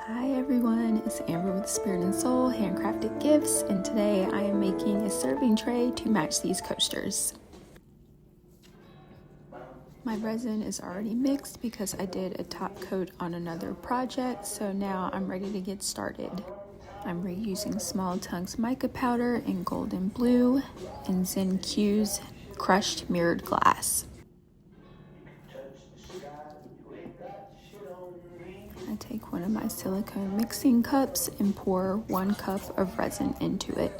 Hi everyone, it's Amber with Spirit&Soul Handcrafted Gifts, and today I am making a serving tray to match these coasters. My resin is already mixed because I did a top coat on another project, so now I'm ready to get started. I'm reusing Small Tongue's mica powder in golden blue and Zen Q's crushed mirrored glass. I take one of my silicone mixing cups and pour 1 cup of resin into it.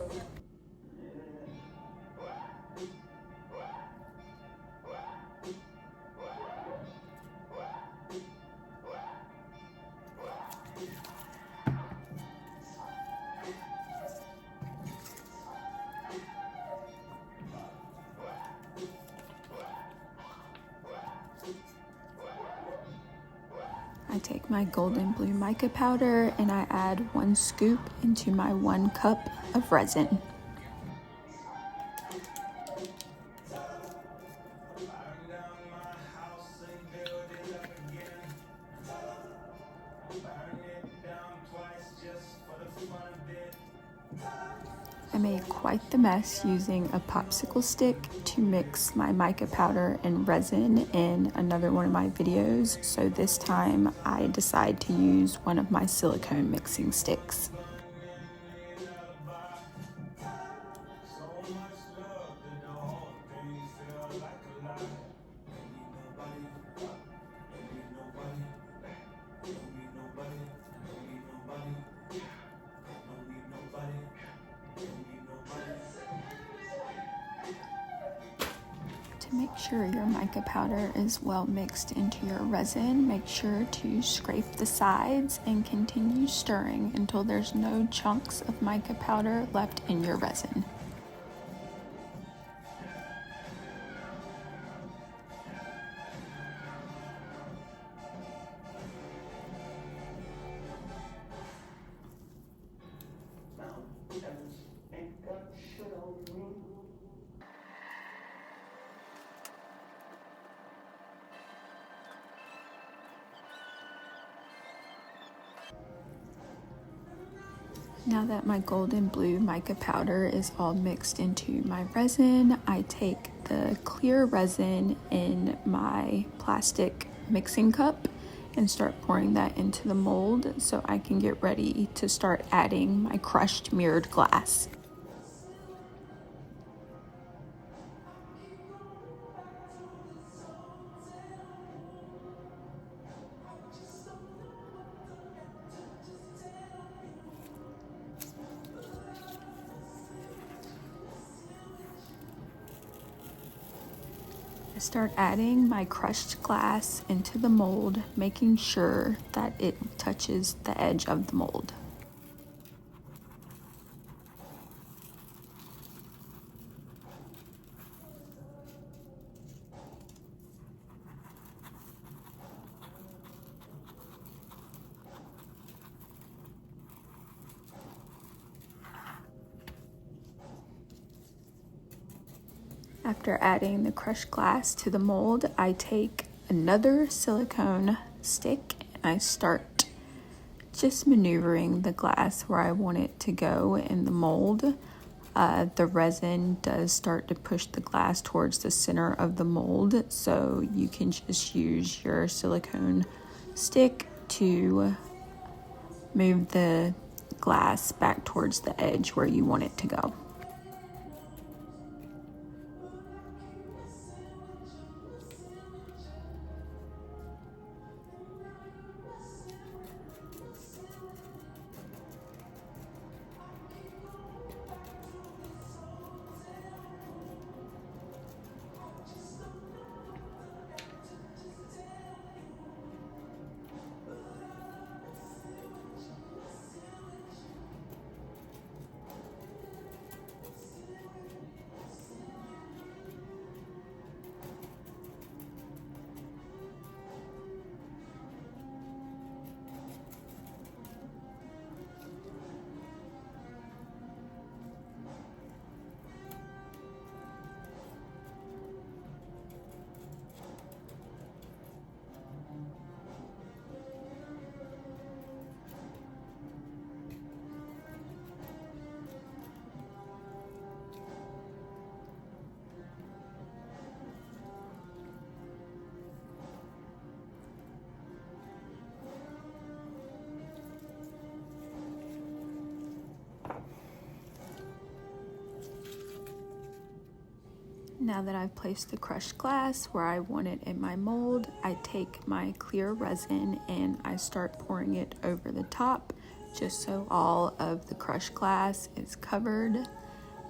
I take my golden blue mica powder and I add 1 scoop into my 1 cup of resin. I made quite the mess using a popsicle stick to mix my mica powder and resin in another one of my videos, so this time I decide to use one of my silicone mixing sticks. To make sure your mica powder is well mixed into your resin, make sure to scrape the sides and continue stirring until there's no chunks of mica powder left in your resin. Now that my golden blue mica powder is all mixed into my resin, I take the clear resin in my plastic mixing cup and start pouring that into the mold so I can get ready to start adding my crushed mirrored glass. I start adding my crushed glass into the mold, making sure that it touches the edge of the mold. After adding the crushed glass to the mold, I take another silicone stick and I start just maneuvering the glass where I want it to go in the mold. The resin does start to push the glass towards the center of the mold, so you can just use your silicone stick to move the glass back towards the edge where you want it to go. Now that I've placed the crushed glass where I want it in my mold, I take my clear resin and I start pouring it over the top just so all of the crushed glass is covered.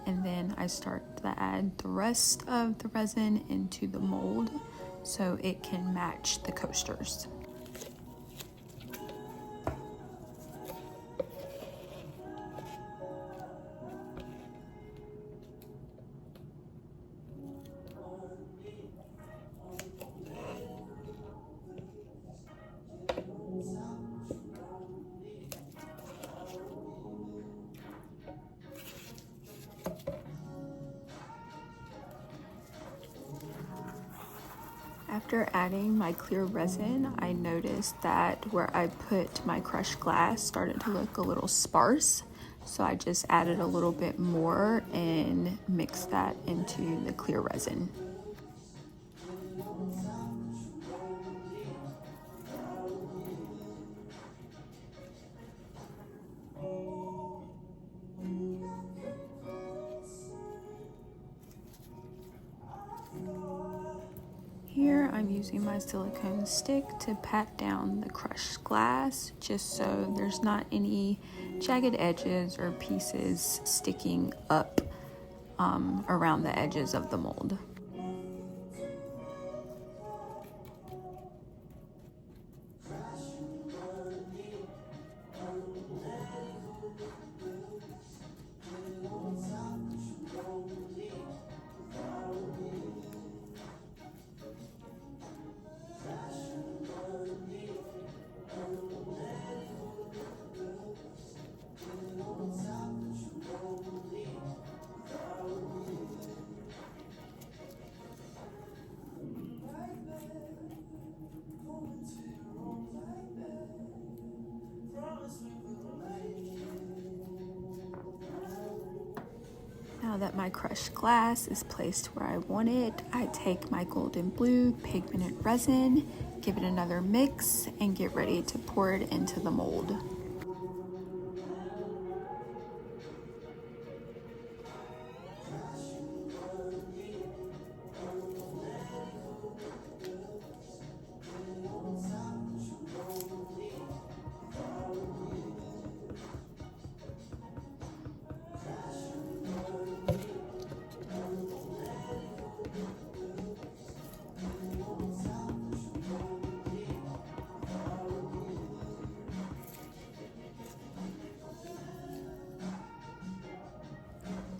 And then I start to add the rest of the resin into the mold so it can match the coasters. After adding my clear resin, I noticed that where I put my crushed glass started to look a little sparse. So I just added a little bit more and mixed that into the clear resin. Here I'm using my silicone stick to pat down the crushed glass just so there's not any jagged edges or pieces sticking up around the edges of the mold. Now that my crushed glass is placed where I want it, I take my golden blue pigmented resin, give it another mix, and get ready to pour it into the mold.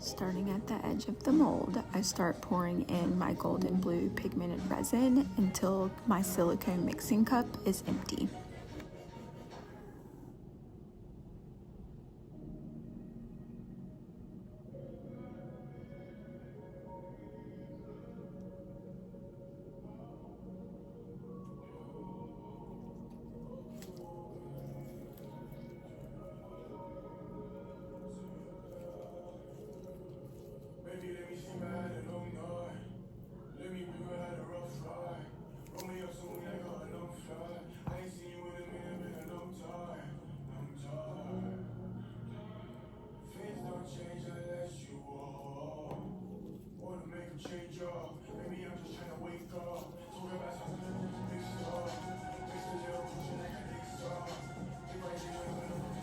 Starting at the edge of the mold, I start pouring in my golden blue pigmented resin until my silicone mixing cup is empty.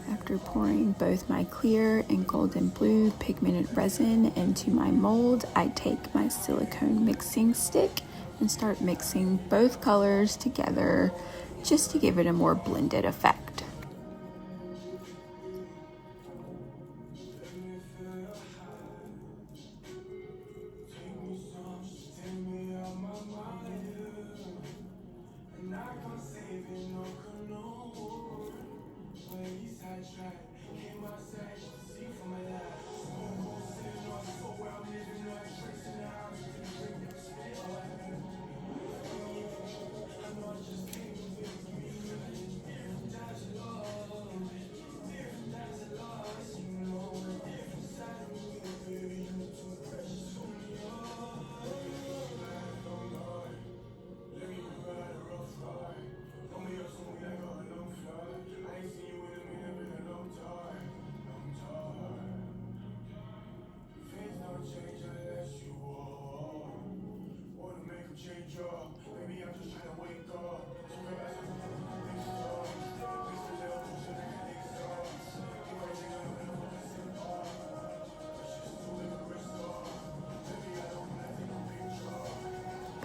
After pouring both my clear and golden blue pigmented resin into my mold, I take my silicone mixing stick and start mixing both colors together just to give it a more blended effect.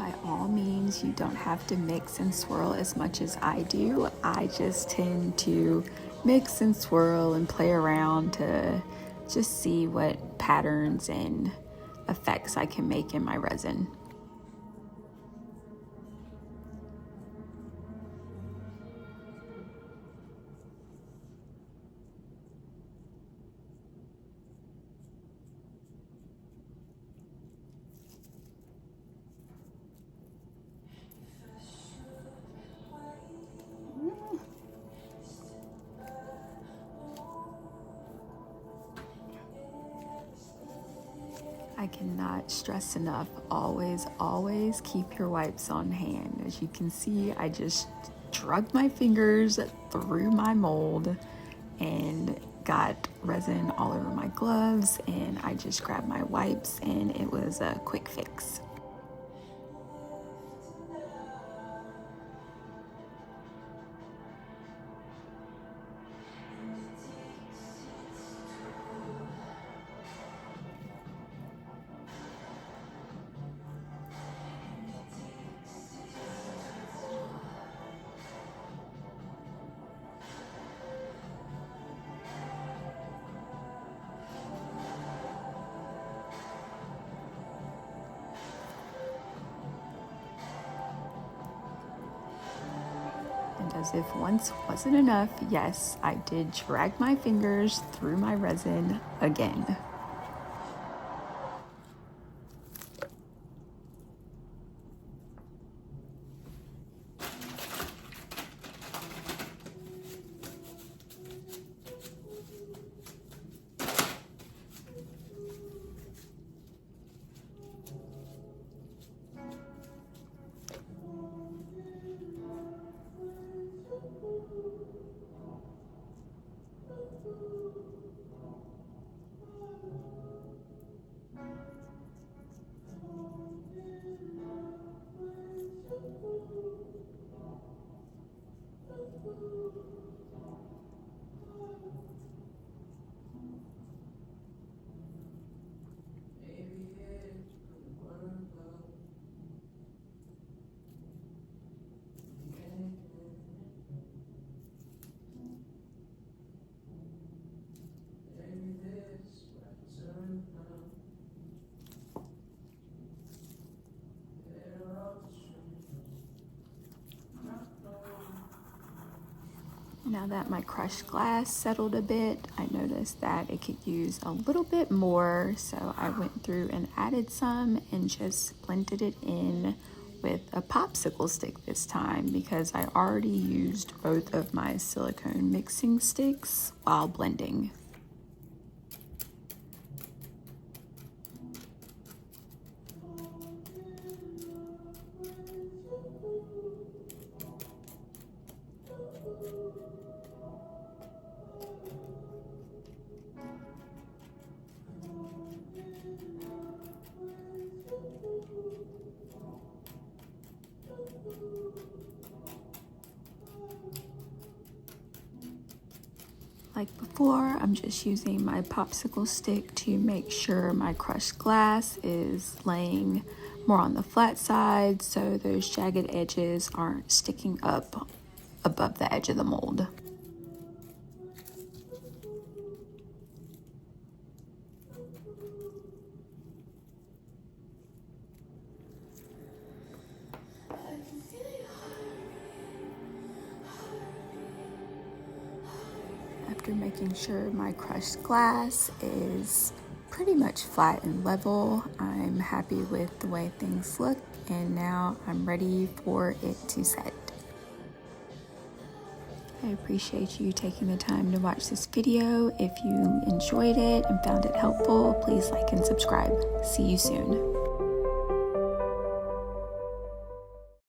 by all means, you don't have to mix and swirl as much as I do. I just tend to mix and swirl and play around to just see what patterns and effects I can make in my resin. I cannot stress enough, always keep your wipes on hand. As you can see, I just drug my fingers through my mold and got resin all over my gloves, and I just grabbed my wipes and it was a quick fix. And as if once wasn't enough, yes, I did drag my fingers through my resin again. Now that my crushed glass settled a bit, I noticed that it could use a little bit more, so I went through and added some and just blended it in with a popsicle stick this time, because I already used both of my silicone mixing sticks while blending. Like before, I'm just using my popsicle stick to make sure my crushed glass is laying more on the flat side so those jagged edges aren't sticking up above the edge of the mold. After making sure my crushed glass is pretty much flat and level, I'm happy with the way things look, and now I'm ready for it to set. I appreciate you taking the time to watch this video. If you enjoyed it and found it helpful, please like and subscribe. See you soon.